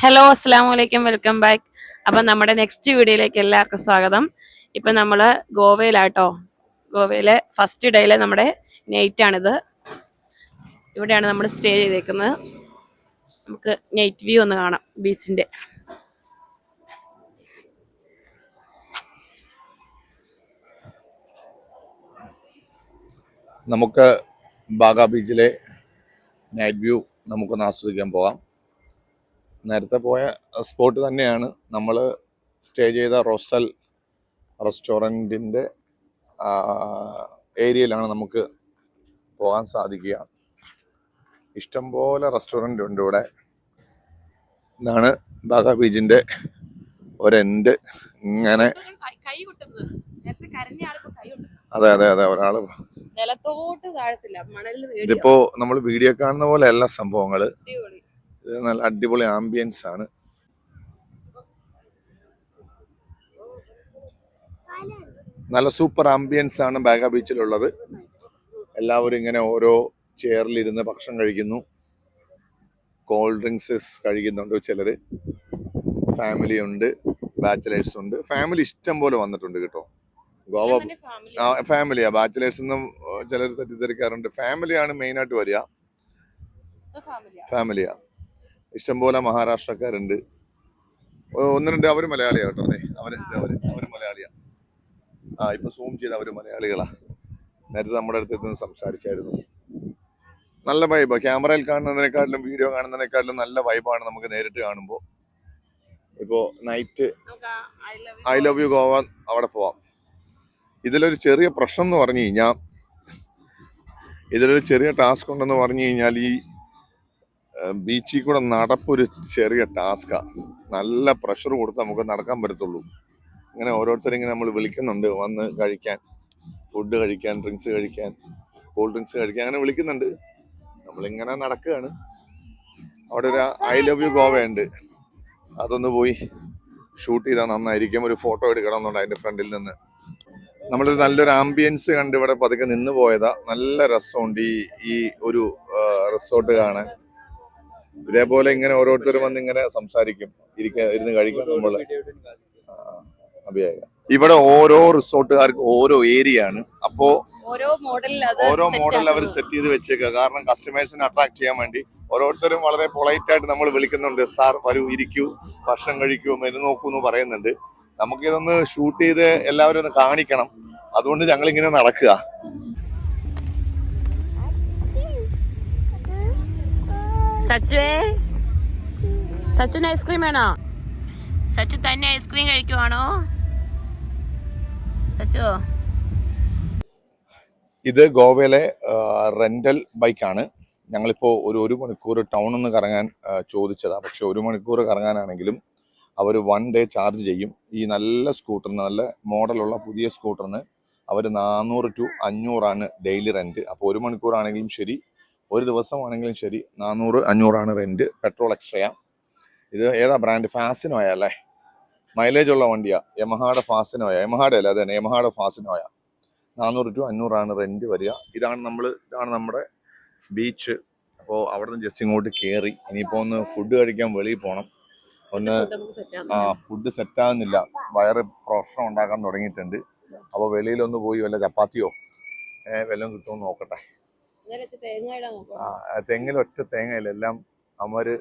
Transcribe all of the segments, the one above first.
Hello അസ്സാം വലൈക്കും welcome back. അപ്പം നമ്മുടെ നെക്സ്റ്റ് വീഡിയോയിലേക്ക് എല്ലാവർക്കും സ്വാഗതം. ഇപ്പം നമ്മൾ ഗോവയിലാട്ടോ. ഗോവയിലെ ഫസ്റ്റ് ഡേയിലെ നമ്മുടെ നൈറ്റാണിത്. ഇവിടെയാണ് നമ്മൾ സ്റ്റേ ചെയ്തേക്കുന്നത്. നമുക്ക് നൈറ്റ് വ്യൂ ഒന്ന് കാണാം ബീച്ചിൻ്റെ. നമുക്ക് ബാഗ ബീച്ചിലെ നൈറ്റ് വ്യൂ നമുക്കൊന്ന് ആസ്വദിക്കാൻ പോകാം. നേരത്തെ പോയ സ്പോട്ട് തന്നെയാണ് നമ്മൾ സ്റ്റേ ചെയ്ത റോസൽ റെസ്റ്റോറൻറ്റിൻ്റെ ഏരിയയിലാണ് നമുക്ക് പോകാൻ സാധിക്കുക. ഇഷ്ടംപോലെ റെസ്റ്റോറൻ്റ് ഉണ്ട് ഇവിടെ. ഇതാണ് ബാഗ ബീച്ചിൻ്റെ ഒരെൻഡ്. ഇങ്ങനെ അതെ അതെ അതെ ഒരാൾ ഇതിപ്പോ നമ്മൾ വീഡിയോ കാണുന്ന പോലെ അല്ല സംഭവങ്ങള്. ഇത് നല്ല അടിപൊളി ആംബിയൻസ് ആണ്. നല്ല സൂപ്പർ ആംബിയൻസ് ആണ് ബാഗ ബീച്ചിലുള്ളത്. എല്ലാവരും ഇങ്ങനെ ഓരോ ചെയറിലിരുന്ന് ഭക്ഷണം കഴിക്കുന്നു, കോൾഡ് ഡ്രിങ്ക്സ് കഴിക്കുന്നുണ്ട്. ചിലര് ഫാമിലി ഉണ്ട്, ബാച്ചിലേഴ്സ് ഉണ്ട്. ഫാമിലി ഇഷ്ടം പോലെ വന്നിട്ടുണ്ട് കേട്ടോ. ഗോവ ഫാമിലിയാ, ബാച്ചിലേഴ്സ് ഒന്നും ചിലർ തെറ്റിദ്ധരിക്കാറുണ്ട്. ഫാമിലിയാണ് മെയിൻ ആയിട്ട് വരിക. ഫാമിലിയാ. ഇഷ്ടംപോലെ മഹാരാഷ്ട്രക്കാരുണ്ട്. ഒന്ന് രണ്ട് അവര് മലയാളിയാ കേട്ടോ. അവര് മലയാളിയാ. ഇപ്പൊ സൂം ചെയ്ത് അവര് മലയാളികളാ. നേരത്തെ നമ്മുടെ അടുത്ത് സംസാരിച്ചായിരുന്നു. നല്ല വൈബാ. ക്യാമറയിൽ കാണുന്നതിനെക്കാട്ടിലും വീഡിയോ കാണുന്നതിനെക്കാട്ടിലും നല്ല വൈബാണ് നമുക്ക് നേരിട്ട് കാണുമ്പോൾ. ഇപ്പോ night I love you Goa അവിടെ പോവാം. ഇതിലൊരു ചെറിയ പ്രശ്നം എന്ന് പറഞ്ഞു കഴിഞ്ഞാൽ, ഇതിലൊരു ചെറിയ ടാസ്ക് ഉണ്ടെന്ന് പറഞ്ഞു കഴിഞ്ഞാൽ, ഈ ബീച്ചിൽ കൂടെ നടപ്പൊരു ചെറിയ ടാസ്കാണ്. നല്ല പ്രഷർ കൊടുത്ത് നമുക്ക് നടക്കാൻ പറ്റത്തുള്ളൂ. ഇങ്ങനെ ഓരോരുത്തരിങ്ങനെ നമ്മൾ വിളിക്കുന്നുണ്ട് വന്ന് കഴിക്കാൻ, ഫുഡ് കഴിക്കാൻ, ഡ്രിങ്ക്സ് കഴിക്കാൻ, കൂൾ ഡ്രിങ്ക്സ് കഴിക്കാൻ, അങ്ങനെ വിളിക്കുന്നുണ്ട്. നമ്മളിങ്ങനെ നടക്കുകയാണ്. അവിടെ ഒരു ഐ ലവ് യു ഗോവ ഉണ്ട്. അതൊന്ന് പോയി ഷൂട്ട് ചെയ്താൽ നന്നായിരിക്കും. ഒരു ഫോട്ടോ എടുക്കണം എന്നുണ്ട് അതിൻ്റെ ഫ്രണ്ടിൽ നിന്ന്. നമ്മളൊരു നല്ലൊരു ആംബിയൻസ് കണ്ട് ഇവിടെ പതുക്കെ നിന്ന് പോയതാ. നല്ല രസമുണ്ട് ഈ ഒരു റിസോർട്ട് കാണാൻ. ഇതേപോലെ ഇങ്ങനെ ഓരോരുത്തരും വന്ന് ഇങ്ങനെ സംസാരിക്കും, ഇരുന്ന് കഴിക്കാൻ. നമ്മള് ഇവിടെ ഓരോ റിസോർട്ടുകാർക്ക് ഓരോ ഏരിയ ആണ്. അപ്പോ ഓരോ മോഡൽ അവർ സെറ്റ് ചെയ്ത് വെച്ചേക്കുക. കാരണം കസ്റ്റമേഴ്സിനെ അട്രാക്ട് ചെയ്യാൻ വേണ്ടി ഓരോരുത്തരും വളരെ പൊളൈറ്റ് ആയിട്ട് നമ്മൾ വിളിക്കുന്നുണ്ട്. സാർ വരൂ, ഇരിക്കൂ, ഭക്ഷണം കഴിക്കൂ, മെനു നോക്കൂ എന്ന് പറയുന്നുണ്ട്. നമുക്കിതൊന്ന് ഷൂട്ട് ചെയ്ത് എല്ലാവരും ഒന്ന് കാണിക്കണം. അതുകൊണ്ട് ഞങ്ങളിങ്ങനെ നടക്കുക. സച്ചുന് ഐസ്ക്രീം വേണോ? സച്ചു തന്നെ ഐസ്ക്രീം കഴിക്കുവാണോ? സച്ചു, ഇത് ഗോവയിലെ റെന്റൽ ബൈക്കാണ്. ഞങ്ങളിപ്പോൾ ഒരു മണിക്കൂർ ടൗണിൽ നിന്ന് കറങ്ങാൻ ചോദിച്ചതാണ്. പക്ഷെ 1 മണിക്കൂർ കറങ്ങാനാണെങ്കിലും അവർ 1 ഡേ ചാർജ് ചെയ്യും. ഈ നല്ല സ്കൂട്ടറിന്, നല്ല മോഡലുള്ള പുതിയ സ്കൂട്ടറിന് അവർ 400 to 500 ഡെയിലി റെന്റ്. അപ്പോൾ 1 മണിക്കൂറാണെങ്കിലും ശരി, ഒരു ദിവസമാണെങ്കിലും ശരി, 400-500 റെന്റ്. Petrol extra. ഇത് ഏതാ ബ്രാൻഡ്? ഫാസിനോയ അല്ലേ? മൈലേജ് ഉള്ള വണ്ടിയാ. യമഹായുടെ ഫാസിനോയ. യമഹായുടെ അല്ല, അതന്നെ യമഹായുടെ ഫാസിനോയ. 400 to 500 റെന്റ് വരിക. ഇതാണ് നമ്മുടെ ബീച്ച്. അപ്പോൾ അവിടെ നിന്ന് ജസ്റ്റ് ഇങ്ങോട്ട് കയറി. ഇനിയിപ്പോൾ ഒന്ന് ഫുഡ് കഴിക്കാൻ വെളിയിൽ പോകണം. ഫുഡ് സെറ്റാകുന്നില്ല. വയറ് പ്രശ്നം ഉണ്ടാക്കാൻ തുടങ്ങിയിട്ടുണ്ട്. അപ്പോൾ വെളിയിലൊന്ന് പോയി വല്ല ചപ്പാത്തിയോ വല്ലതും കിട്ടുമെന്ന് നോക്കട്ടെ. തെങ്ങിൽ ഒറ്റ തേങ്ങയില്ല, എല്ലാം അവര്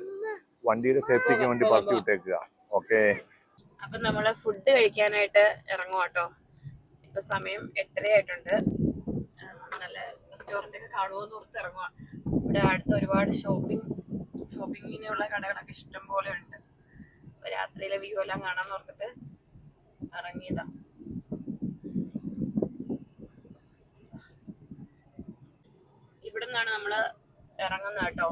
വണ്ടിയുടെ സേഫ്റ്റിക്ക് വേണ്ടി പറിച്ചു വിട്ടേക്കുക. ഓക്കെ, അപ്പൊ നമ്മള് ഫുഡ് കഴിക്കാനായിട്ട് ഇറങ്ങുവാട്ടോ. ഇപ്പൊ സമയം 8:30 ആയിട്ടുണ്ട്. നല്ല റെസ്റ്റോറന്റ് ഒക്കെ കാണുമെന്ന് ഓർത്ത് ഇറങ്ങുക. ഇവിടെ അടുത്ത് ഒരുപാട് ഷോപ്പിങ്ങിനുള്ള കടകളൊക്കെ ഇഷ്ടം പോലെ ഉണ്ട്. അപ്പൊ രാത്രിയിലെ വ്യൂ എല്ലാം കാണാൻ ഓർത്തിട്ട് ഇറങ്ങിയതാ. ഇവിടെ നിന്നാണ് നമ്മള് ഇറങ്ങുന്നത് കേട്ടോ.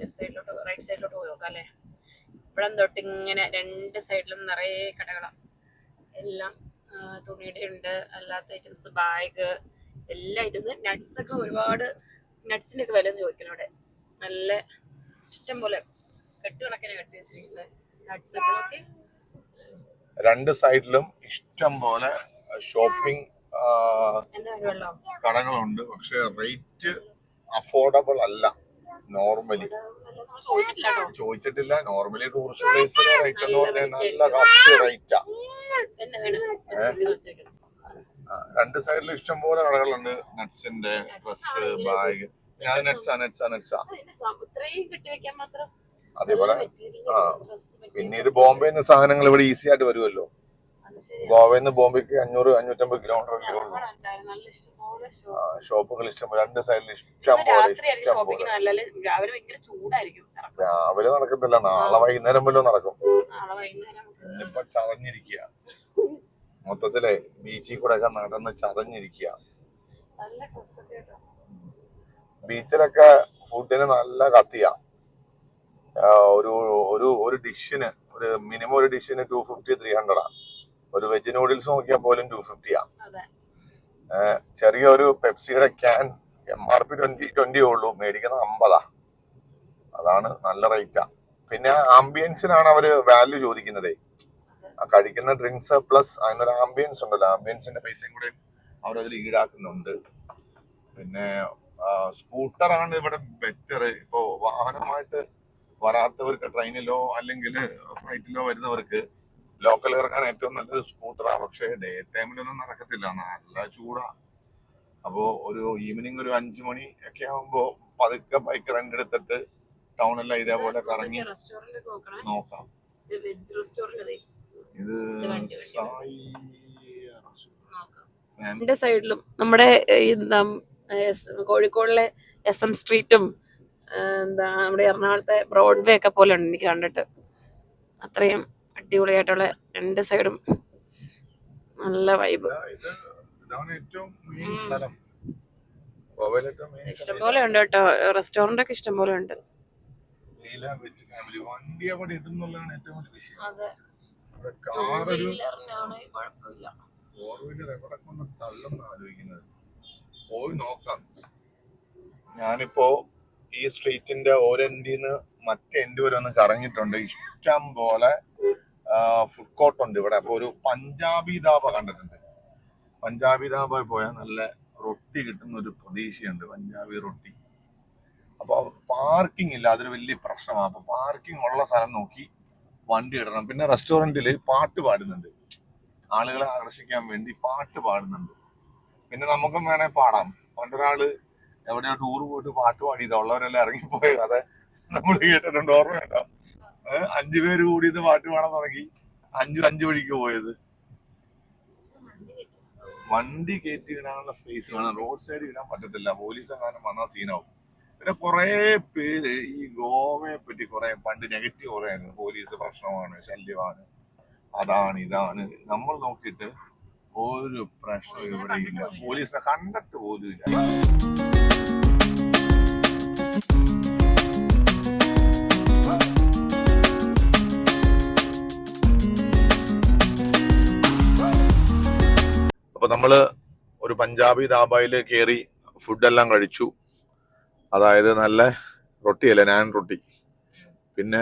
ലെഫ്റ്റ് സൈഡിലോട്ട്, റൈറ്റ് സൈഡിലോട്ട് പോയി നോക്കാം അല്ലേ? ഇവിടെ തൊട്ട് ഇങ്ങനെ 2 സൈഡിലും നിറയെ കടകളാണ്. എല്ലാം തുണിയുടെ ഉണ്ട്, അല്ലാത്ത ഐറ്റംസ്, ബാഗ്, എല്ലാ ഐറ്റംസും. നട്ട്സ് ഒക്കെ ഒരുപാട്, നട്ട്സിന്റെ ഒക്കെ വില ചോദിക്കണം ഇവിടെ. നല്ല ഇഷ്ടം പോലെ കെട്ടുകണക്കിന് കെട്ടി വെച്ചിരിക്കുന്നത് നട്ട്സ് ഒക്കെ. 2 സൈഡിലും ഇഷ്ടം പോലെ ഷോപ്പിംഗ് കടകളുണ്ട്. പക്ഷെ റേറ്റ് അഫോർഡബിൾ അല്ല. നോർമലി നമ്മൾ ചോദിച്ചിട്ടില്ല കേട്ടോ. ചോദിച്ചിട്ടില്ല. നോർമലി ടൂറിസ്റ്റ് പ്ലേസിലെ റേറ്റ് എന്ന് പറഞ്ഞാൽ നല്ല കറക്റ്റ് റേറ്റാ. തന്നെ വേണം വെച്ചേക്കണം. രണ്ട് സൈഡിലും ഇഷ്ടംപോലെ കടകളുണ്ട്. നട്ട്സിന്റെ ഡ്രസ്, ബാഗ്. ഞാൻ നട്സാ ഇത്രയും കെട്ടിവെക്കാൻ മാത്രം. അതേപോലെ പിന്നെ ഇത് ബോംബെന്ന് സാധനങ്ങൾ ഇവിടെ ഈസി ആയിട്ട് വരുമല്ലോ. ഗോവയിൽ ബോംബെക്ക് 500-550 കിലോമീറ്റർ ഷോപ്പുകൾ ഇഷ്ടം. രണ്ട് സൈഡിൽ ഇഷ്ടം പോലെ. രാവിലെ നടക്കത്തില്ല, നാളെ വൈകുന്നേരം വല്ലതും നടക്കും. ഇന്നിപ്പൊ ചതഞ്ഞിരിക്കുക മൊത്തത്തിലെ. ബീച്ചിൽ കൂടെ ഒക്കെ നടന്ന് ചതഞ്ഞിരിക്കുക. ബീച്ചിലൊക്കെ ഫുഡിന് നല്ല കത്തിയാ. ഒരു ഡിഷിന് ഒരു മിനിമം ഒരു ഡിഷിന് 250-300 ഒരു വെജ് നൂഡിൽസ് നോക്കിയാൽ പോലും 250 ചെറിയൊരു പെപ്സിയുടെ ക്യാൻ MRP 20 ഉള്ളൂ, മേടിക്കുന്നത് 50. അതാണ് നല്ല റേറ്റാ. പിന്നെ ആംബിയൻസിനാണ് അവര് വാല്യൂ ചോദിക്കുന്നതേ. കഴിക്കുന്ന ഡ്രിങ്ക്സ് പ്ലസ് അതിനൊരു ആംബിയൻസ് ഉണ്ടല്ലോ, ആംബിയൻസിന്റെ പൈസയും കൂടെ അവരതിൽ ഈടാക്കുന്നുണ്ട്. പിന്നെ സ്കൂട്ടറാണ് ഇവിടെ ബെറ്റർ. ഇപ്പോ വാഹനമായിട്ട് വരാത്തവർക്ക്, ട്രെയിനിലോ അല്ലെങ്കിൽ ഫ്ലൈറ്റിലോ വരുന്നവർക്ക് ലോക്കൽ ഇറങ്ങാൻ ഏറ്റവും നല്ലത് സ്കൂട്ടറാണ്. പക്ഷേ ഡേ ടൈമിലൊന്നും നടക്കത്തില്ല, നല്ല ചൂടാ. അപ്പോ ഒരു ഈവനിങ് ഒരു 5 മണി ഒക്കെ ആകുമ്പോ പതുക്കെ ബൈക്ക് റെന്റ് എടുത്തിട്ട് ടൗണെല്ലാം ഇതേപോലെ കറങ്ങി നോക്കാം. ഇത് രണ്ട് സൈഡിലും നമ്മുടെ കോഴിക്കോടിലെ SM സ്ട്രീറ്റും നമ്മുടെ എറണാകുളത്തെ ബ്രോഡ്വേ ഒക്കെ പോലെ ഉണ്ട് എനിക്ക് കണ്ടിട്ട്. അത്രയും അടിപൊളിയായിട്ടുള്ള രണ്ട് സൈഡും നല്ല വൈബ്. ഇഷ്ടംപോലെ ഉണ്ട് കേട്ടോ, റെസ്റ്റോറന്റ് ഒക്കെ ഇഷ്ടംപോലെ ഉണ്ട്. പോയി നോക്കാം. ഞാനിപ്പോ ഈ സ്ട്രീറ്റിന്റെ ഓരെൻഡിന്ന് മറ്റേ എൻഡ് വരെ ഒന്ന് കറങ്ങിയിട്ടുണ്ട്. ഇഷ്ടം പോലെ ഫുഡ് കോർട്ട് ഉണ്ട് ഇവിടെ. അപ്പൊ ഒരു പഞ്ചാബി ധാബ കണ്ടിട്ടുണ്ട്. പഞ്ചാബി ധാബ പോയാൽ നല്ല റൊട്ടി കിട്ടുന്ന ഒരു പ്രതീക്ഷയുണ്ട്, പഞ്ചാബി റൊട്ടി. അപ്പൊ പാർക്കിംഗ് ഇല്ല, അതൊരു വലിയ പ്രശ്നമാണ്. അപ്പൊ പാർക്കിംഗ് ഉള്ള സ്ഥലം നോക്കി വണ്ടി ഇടണം. പിന്നെ റെസ്റ്റോറന്റില് പാട്ട് പാടുന്നുണ്ട്, ആളുകളെ ആകർഷിക്കാൻ വേണ്ടി പാട്ട് പാടുന്നുണ്ട്. പിന്നെ നമുക്കും വേണേ പാടാം. പണ്ടൊരാള് എവിടെയോ ടൂർ പോയിട്ട് പാട്ട് പാടിയതാ, ഉള്ളവരെല്ലാം ഇറങ്ങിപ്പോയ കഥ നമ്മൾ കേട്ടിട്ടുണ്ട്, ഓർമ്മയുണ്ടോ? 5 പേര് കൂടിയത് പാട്ട് പാടാൻ തുടങ്ങി, 5 വഴിക്ക് പോയത്. വണ്ടി കയറ്റി ഇടാനുള്ള സ്പേസ് വേണം, റോഡ് സൈഡിൽ ഇടാൻ പറ്റത്തില്ല, പോലീസ് എങ്ങാനും വന്നാൽ സീനാവും. പിന്നെ കുറെ പേര് ഈ ഗോവയെ പറ്റി കുറെ പണ്ട് നെഗറ്റീവ് പറയായിരുന്നു. പോലീസ് പ്രശ്നമാണ്, ശല്യമാണ്, അതാണ് ഇതാണ്. നമ്മൾ നോക്കിയിട്ട് ഒരു പ്രശ്നം ഇവിടെ ഇല്ല, പോലീസിനെ കണ്ടിട്ട് പോലും ഇല്ല. അപ്പൊ നമ്മള് ഒരു പഞ്ചാബി ധാബയിൽ കയറി ഫുഡെല്ലാം കഴിച്ചു. അതായത് നല്ല റൊട്ടിയല്ലേ, നാൻ റൊട്ടി, പിന്നെ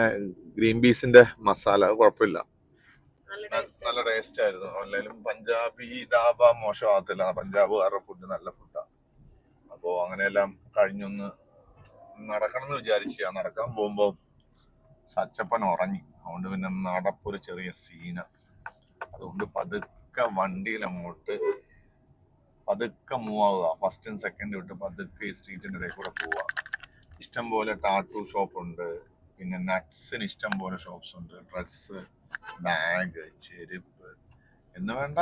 ഗ്രീൻ പീസിന്റെ മസാല, കുഴപ്പമില്ല, നല്ല ടേസ്റ്റ് ആയിരുന്നു. അല്ലെങ്കിലും പഞ്ചാബി ധാബ മോശമാകത്തില്ല, പഞ്ചാബുകാരുടെ ഫുഡ് നല്ല ഫുഡാണ്. അപ്പോ അങ്ങനെയെല്ലാം കഴിഞ്ഞൊന്ന് നടക്കണം എന്ന് വിചാരിച്ചാ. നടക്കാൻ പോകുമ്പോ സച്ചപ്പൻ ഉറങ്ങി, അതുകൊണ്ട് പിന്നെ നടപ്പൊരു ചെറിയ സീന. അതുകൊണ്ട് പതുക്കെ വണ്ടിയിൽ അങ്ങോട്ട് പതുക്കെ മൂവ് ആവുക, ഫസ്റ്റും സെക്കൻഡും വിട്ട് പതുക്കെ ഈ സ്ട്രീറ്റിന്റെ ഇടയിൽ കൂടെ പോവുക. ഇഷ്ടം പോലെ ടാറ്റു ഷോപ്പ് ഉണ്ട്, പിന്നെ നട്ട്സിന് ഇഷ്ടം പോലെ ഷോപ്സ് ഉണ്ട്, ഡ്രസ്സ്, ബാഗ്, ചെരുപ്പ് എന്ന് വേണ്ട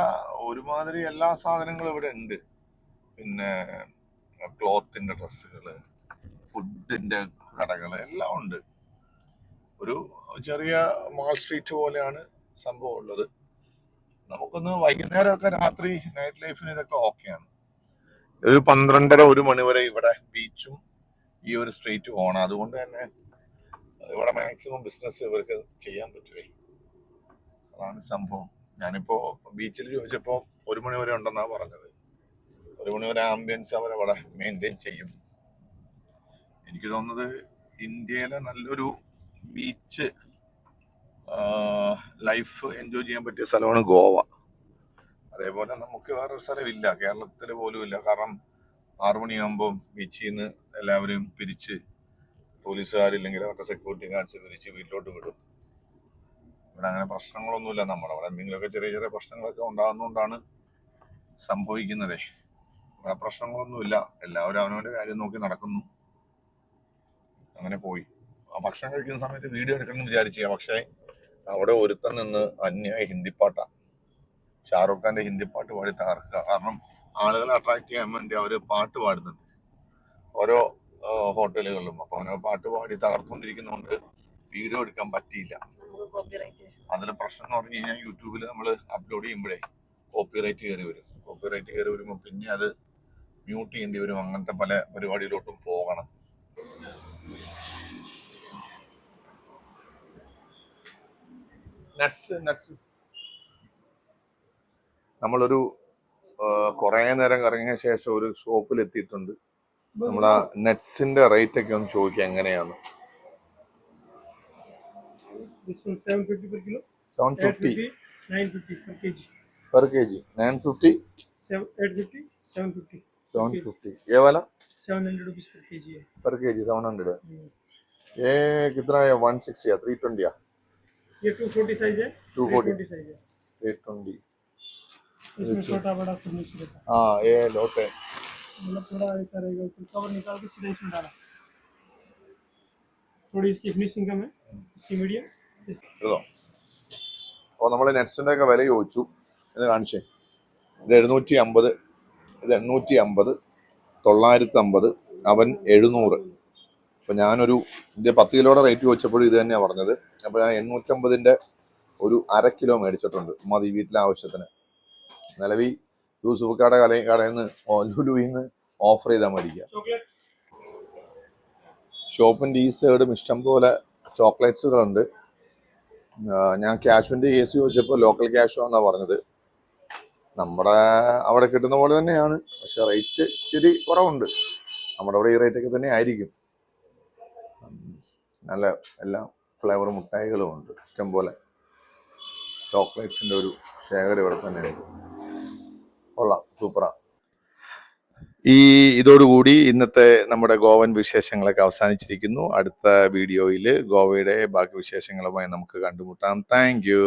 ഒരുമാതിരി എല്ലാ സാധനങ്ങളും ഇവിടെ ഉണ്ട്. പിന്നെ ക്ലോത്തിന്റെ ഡ്രസ്സുകള്, ഫുഡിന്റെ കടകള് എല്ലാം ഉണ്ട്. ഒരു ചെറിയ മാൾ സ്ട്രീറ്റ് പോലെയാണ് സംഭവം ഉള്ളത്. നമുക്കൊന്ന് വൈകുന്നേരമൊക്കെ രാത്രി നൈറ്റ് ലൈഫിന് ഇതൊക്കെ ഓക്കെയാണ്. ഒരു 12:30-1 മണി വരെ ഇവിടെ ബീച്ചും ഈ ഒരു സ്ട്രീറ്റും ഓണം. അതുകൊണ്ട് തന്നെ ഇവിടെ മാക്സിമം ബിസിനസ് ഇവർക്ക് ചെയ്യാൻ പറ്റുമേ, അതാണ് സംഭവം. ഞാനിപ്പോ ബീച്ചിൽ ചോദിച്ചപ്പോ 1 മണി വരെ ഉണ്ടെന്നാ പറഞ്ഞത്. 1 മണി വരെ ആംബിയൻസ് അവരവിടെ മെയിൻറ്റെയിൻ ചെയ്യും. എനിക്ക് തോന്നുന്നത് ഇന്ത്യയിലെ നല്ലൊരു ബീച്ച് ലൈഫ് എൻജോയ് ചെയ്യാൻ പറ്റിയ സ്ഥലമാണ് ഗോവ. അതേപോലെ നമുക്ക് വേറൊരു സ്ഥലമില്ല, കേരളത്തിൽ പോലും ഇല്ല. കാരണം 6 മണിയാകുമ്പോൾ ബീച്ചിൽ നിന്ന് എല്ലാവരും പിരിച്ച് പോലീസുകാരില്ലെങ്കിൽ അവരുടെ സെക്യൂരിറ്റി ഗാർഡ്സ് വിരിച്ച് വീട്ടിലോട്ട് വിടും. ഇവിടെ അങ്ങനെ പ്രശ്നങ്ങളൊന്നുമില്ല. നമ്മുടെ അവിടെ എന്തെങ്കിലുമൊക്കെ ചെറിയ ചെറിയ പ്രശ്നങ്ങളൊക്കെ ഉണ്ടാകുന്നതുകൊണ്ടാണ് സംഭവിക്കുന്നതേ. ഇവിടെ പ്രശ്നങ്ങളൊന്നുമില്ല. എല്ലാവരും അവനവൻ്റെ കാര്യം നോക്കി നടക്കുന്നു. അങ്ങനെ പോയി. ആ ഭക്ഷണം കഴിക്കുന്ന സമയത്ത് വീഡിയോ എടുക്കണം വിചാരിച്ച, പക്ഷേ അവിടെ ഒരുത്തൻ നിന്ന് അന്യായ ഹിന്ദിപ്പാട്ടാ, ഷാറൂഖ് ഖാന്റെ ഹിന്ദിപ്പാട്ട് പാടി തകർക്കുക. കാരണം ആളുകളെ അട്രാക്ട് ചെയ്യാൻ വേണ്ടി അവര് പാട്ട് പാടുന്നുണ്ട് ഓരോ ഹോട്ടലുകളിലും. അപ്പൊ അവനെ പാട്ട് പാടി തകർത്തുകൊണ്ടിരിക്കുന്നതുകൊണ്ട് വീഡിയോ എടുക്കാൻ പറ്റിയില്ല. അതിലെ പ്രശ്നം എന്ന് പറഞ്ഞു കഴിഞ്ഞാൽ യൂട്യൂബിൽ നമ്മൾ അപ്ലോഡ് ചെയ്യുമ്പോഴേ കോപ്പിറൈറ്റ് കയറി വരും. കോപ്പിറൈറ്റ് കയറി വരുമ്പോൾ പിന്നെ അത് മ്യൂട്ട് ചെയ്യേണ്ടി വരും. അങ്ങനത്തെ പല പരിപാടിയിലോട്ടും പോകണം. നട്സ് നമ്മളൊരു കുറെ നേരം കറങ്ങിയ ശേഷം ഒരു ഷോപ്പിൽ എത്തിയിട്ടുണ്ട്. നമ്മളാ നട്സിന്റെ റേറ്റ് ഒക്കെ ഒന്ന് ചോദിക്കാം എങ്ങനെയാണ്. 750 per kilo. 750 950 per kg. per kg. 950 850 750. 750 ये वाला 700 rupees per kg है. per kg 700 ये कितना है? 160 या 320 या ये 240 साइज है. 240 साइज है. 820. इसमें छोटा बड़ा सब मिक्स रहता है. हाँ ये लोट है. मतलब थोड़ा ऐसा रहेगा, फिर कवर निकाल के सीधा इसमें डाला. थोड़ी इसकी फिनिशिंग कम है, इसकी मीडियम. ഇതോ. അപ്പോൾ നമ്മൾ നട്സിന്റെ ഒക്കെ വില ചോദിച്ചു. ഇത് കാണിച്ചേ. ഇത് 750, ഇത് 850, 950, അവൻ 700. അപ്പൊ ഞാനൊരു ഇത് 10 കിലോയുടെ റേറ്റ് ചോദിച്ചപ്പോഴും ഇത് തന്നെയാണ് പറഞ്ഞത്. അപ്പൊ ഞാൻ 850ന്റെ ഒരു 1/2 കിലോ മേടിച്ചിട്ടുണ്ട്. മതി വീട്ടിലെ ആവശ്യത്തിന്. നിലവിൽ യൂസുഫ് കടയിൽ നിന്ന് ലുലുവിൽ നിന്ന് ഓഫർ ചെയ്താൽ മേടിക്കുക. ഷോപ്പിന്റെ ഈ സൈഡും ഇഷ്ടം പോലെ ചോക്ലേറ്റ്സുകളുണ്ട്. ഞാൻ ക്യാഷിന്റെ കേസ് ചോദിച്ചപ്പോൾ ലോക്കൽ ക്യാഷോ എന്നാ പറഞ്ഞത്. നമ്മുടെ അവിടെ കിട്ടുന്ന പോലെ തന്നെയാണ്, പക്ഷെ റേറ്റ് ഇച്ചിരി കുറവുണ്ട്. നമ്മുടെ അവിടെ ഈ റേറ്റ് ഒക്കെ തന്നെ ആയിരിക്കും. നല്ല എല്ലാ ഫ്ലേവർ മുട്ടായികളും ഉണ്ട് ഇഷ്ടം പോലെ. ചോക്ലേറ്റ്സിന്റെ ഒരു ശേഖരം ഇവിടെ തന്നെ ഉണ്ട്. കൊള്ളാം, സൂപ്പറാ. ഇതോടുകൂടി ഇന്നത്തെ നമ്മുടെ ഗോവൻ വിശേഷങ്ങളൊക്കെ അവസാനിച്ചിരിക്കുന്നു. അടുത്ത വീഡിയോയിൽ ഗോവയുടെ ബാക്കി വിശേഷങ്ങളുമായി നമുക്ക് കണ്ടുമുട്ടാം. Thank you.